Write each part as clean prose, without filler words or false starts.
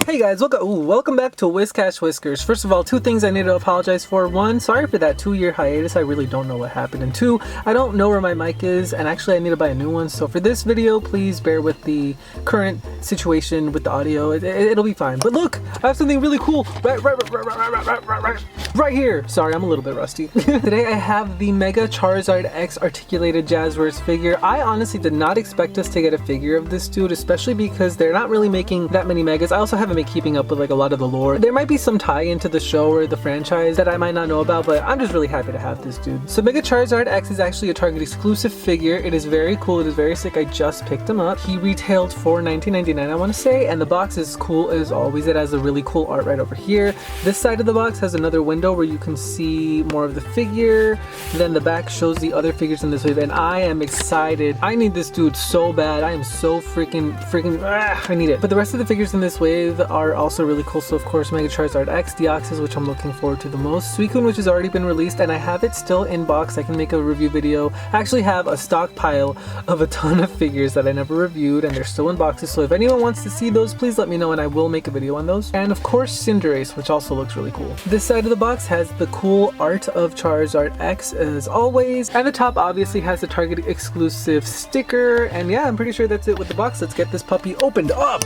Hey guys, welcome back to Whiscash Whiskers. First of all, two things I need to apologize for. One, sorry for that 2-year hiatus. I really don't know what happened. And two, I don't know where my mic is, and actually I need to buy a new one. So for this video, please bear with the current situation with the audio. It'll be fine. But look, I have something really cool right here. Sorry, I'm a little bit rusty. Today I have the Mega Charizard X articulated Jazwares figure. I honestly did not expect us to get a figure of this dude, especially because they're not really making that many Megas. I also haven't been keeping up with like a lot of the lore. There might be some tie into the show or the franchise that I might not know about, but I'm just really happy to have this dude. So Mega Charizard X is actually a Target exclusive figure. It is very cool. It is very sick. I just picked him up. He retailed for $19.99, I want to say, and the box is cool as always. It has a really cool art right over here. This side of the box has another window where you can see more of the figure. Then the back shows the other figures in this wave, and I am excited. I need this dude so bad. I am so freaking I need it. But the rest of the figures in this wave are also really cool. So of course Mega Charizard X, Deoxys, which I'm looking forward to the most, Suicune, which has already been released and I have it still in box. I can make a review video. I actually have a stockpile of a ton of figures that I never reviewed and they're still in boxes, so if anyone wants to see those, please let me know and I will make a video on those. And of course Cinderace, which also looks really cool. This side of the box has the cool art of Charizard X as always, and the top obviously has the Target exclusive sticker. And yeah, I'm pretty sure that's it with the box. Let's get this puppy opened up.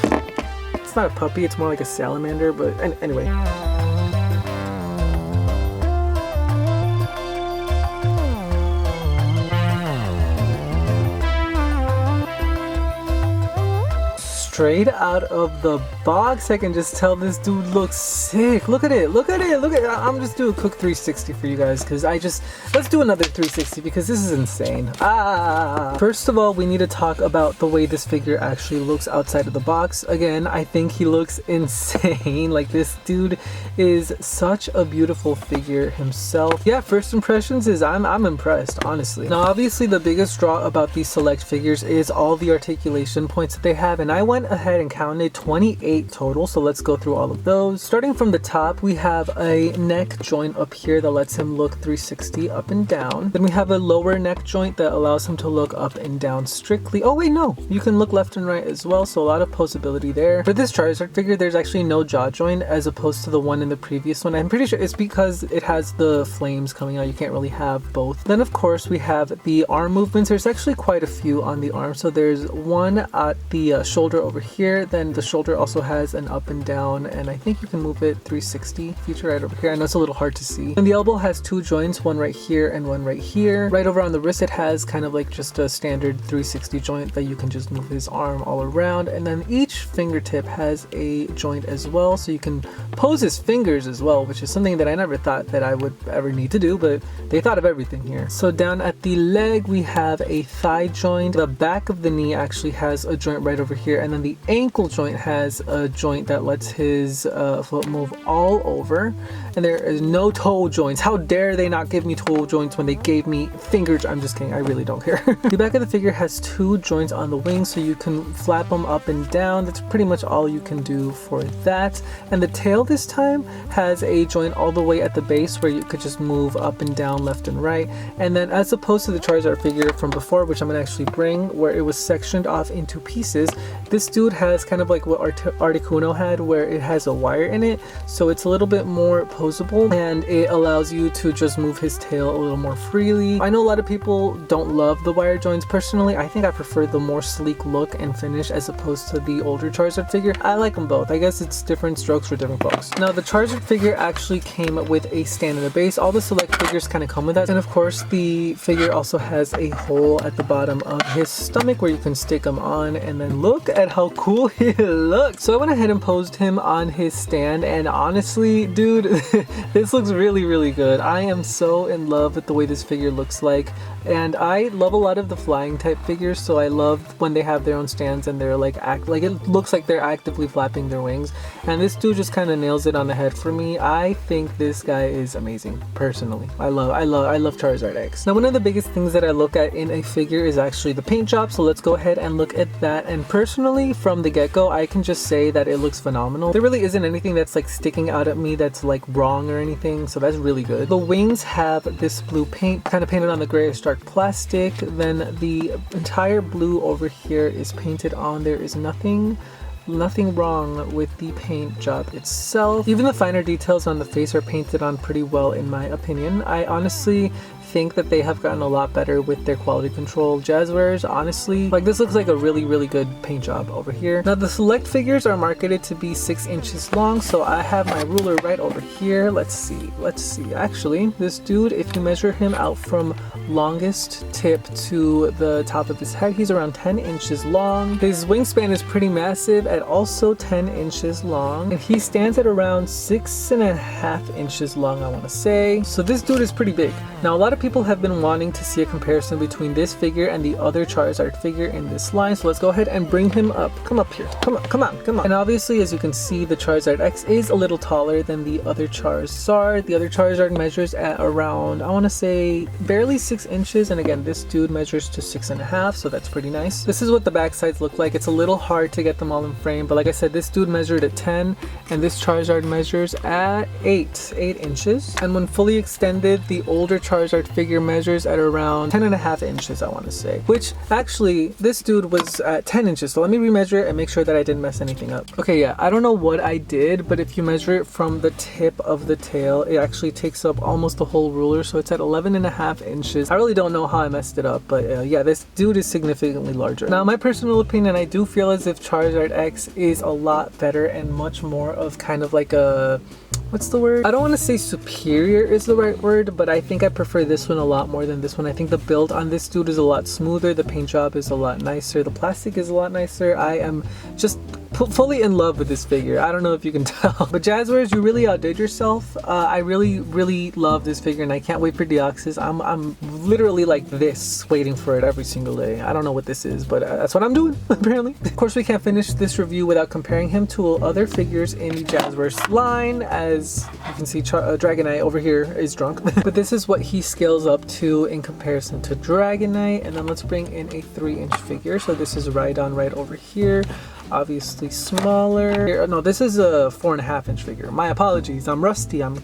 It's not a puppy, it's more like a salamander, but anyway. Straight out of the box, I can just tell this dude looks sick. Look at it, look at it, look at it. I'm just doing a quick 360 for you guys because let's do another 360 because this is insane. First of all, we need to talk about the way this figure actually looks outside of the box. Again, I think he looks insane. Like, this dude is such a beautiful figure himself. Yeah, first impressions is I'm impressed, honestly. Now, obviously the biggest draw about these select figures is all the articulation points that they have, and I went ahead and counted 28 total, so let's go through all of those. Starting from the top, we have a neck joint up here that lets him look 360 up and down. Then we have a lower neck joint that allows him to look up and down strictly. Oh wait, no, you can look left and right as well, so a lot of posability there. For this Charizard figure, there's actually no jaw joint as opposed to the one in the previous one. I'm pretty sure it's because it has the flames coming out. You can't really have both. Then of course we have the arm movements. There's actually quite a few on the arm. So there's one at the shoulder over here. Then the shoulder also has an up and down, and I think you can move it 360 feature right over here. I know it's a little hard to see. And the elbow has two joints, one right here and one right here. Right over on the wrist, it has kind of like just a standard 360 joint that you can just move his arm all around. And then each fingertip has a joint as well, so you can pose his fingers as well, which is something that I never thought that I would ever need to do, but they thought of everything here. So down at the leg, we have a thigh joint. The back of the knee actually has a joint right over here, and then the ankle joint has a joint that lets his foot move all over. And there is no toe joints. How dare they not give me toe joints when they gave me fingers? I'm just kidding, I really don't care. The back of the figure has two joints on the wings, so you can flap them up and down. That's pretty much all you can do for that. And the tail this time has a joint all the way at the base where you could just move up and down, left and right. And then as opposed to the Charizard figure from before, which I'm gonna actually bring, where it was sectioned off into pieces, this dude has kind of like what Articuno had, where it has a wire in it, so it's a little bit more posable and it allows you to just move his tail a little more freely. I know a lot of people don't love the wire joints. Personally, I think I prefer the more sleek look and finish as opposed to the older Charizard figure. I like them both. I guess it's different strokes for different folks. Now the Charizard figure actually came with a stand in the base. All the select figures kind of come with that, and of course the figure also has a hole at the bottom of his stomach where you can stick him on, and then look at how cool he looks. So I went ahead and posed him on his stand, and honestly, dude, this looks really good. I am so in love with the way this figure looks like, and I love a lot of the flying type figures, so I love when they have their own stands and they're like it looks like they're actively flapping their wings, and this dude just kind of nails it on the head for me. I think this guy is amazing, personally. I love Charizard X. Now one of the biggest things that I look at in a figure is actually the paint job, so let's go ahead and look at that. And personally, from the get-go, I can just say that it looks phenomenal. There really isn't anything that's like sticking out at me that's like wrong or anything, so that's really good. The wings have this blue paint kind of painted on the grayish dark plastic. Then the entire blue over here is painted on. There is nothing nothing wrong with the paint job itself. Even the finer details on the face are painted on pretty well in my opinion. I honestly think that they have gotten a lot better with their quality control. Jazwares, honestly, like this looks like a really good paint job over here. Now the select figures are marketed to be 6 inches long, so I have my ruler right over here. Let's see. Actually, this dude, if you measure him out from longest tip to the top of his head, he's around 10 inches long. His wingspan is pretty massive at also 10 inches long, and he stands at around 6.5 inches long, I want to say. So this dude is pretty big. Now a lot of people have been wanting to see a comparison between this figure and the other Charizard figure in this line, so let's go ahead and bring him up. Come up here. Come on. And obviously, as you can see, the Charizard X is a little taller than the other Charizard. The other Charizard measures at around, I want to say, barely 6 inches, and again, this dude measures to 6.5, so that's pretty nice. This is what the back sides look like. It's a little hard to get them all in frame, but like I said, this dude measured at 10, and this Charizard measures at 8 inches. And when fully extended, the older Charizard figure measures at around 10.5 inches, I want to say, which actually this dude was at 10 inches, so let me remeasure it and make sure that I didn't mess anything up. Okay, yeah, I don't know what I did, but if you measure it from the tip of the tail, it actually takes up almost the whole ruler, so it's at 11.5 inches. I really don't know how I messed it up, but yeah, this dude is significantly larger. Now, my personal opinion, I do feel as if Charizard X is a lot better and much more of kind of like a, what's the word? I don't want to say superior is the right word, but I think I prefer this one a lot more than this one. I think the build on this dude is a lot smoother, the paint job is a lot nicer, the plastic is a lot nicer. I am just fully in love with this figure. I don't know if you can tell, but Jazwares, you really outdid yourself. I really love this figure, and I can't wait for Deoxys. I'm literally like this, waiting for it every single day. I don't know what this is, but that's what I'm doing apparently. Of course, we can't finish this review without comparing him to other figures in the Jazwares line. As you can see, Dragonite over here is drunk, but this is what he scales up to in comparison to Dragonite. And then let's bring in a 3-inch figure. So this is Rhydon right over here. Obviously smaller. No, this is a 4.5-inch figure. My apologies, I'm rusty. I'm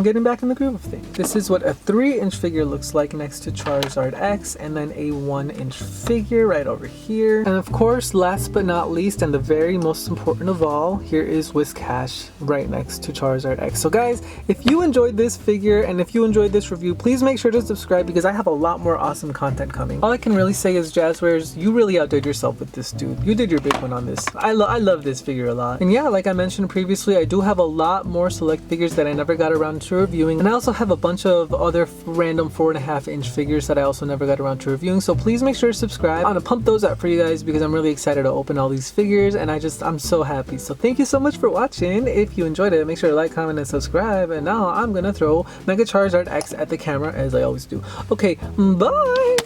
getting back in the groove of things. This is what a 3-inch figure looks like next to Charizard X, and then a 1-inch figure right over here. And of course, last but not least, and the very most important of all, here is Whiscash right next to Charizard X. So guys, if you enjoyed this figure and if you enjoyed this review, please make sure to subscribe because I have a lot more awesome content coming. All I can really say is, Jazwares, you really outdid yourself with this dude. You did your big one on this. I love this figure a lot. And yeah, like I mentioned previously, I do have a lot more select figures that I never got around to reviewing, and I also have a bunch of other random 4.5-inch figures that I also never got around to reviewing, so please make sure to subscribe. I'm gonna pump those out for you guys because I'm really excited to open all these figures, and I'm so happy. So thank you so much for watching. If you enjoyed it, make sure to like, comment, and subscribe. And now I'm gonna throw Mega Charizard X at the camera as I always do. Okay, bye!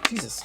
Jesus.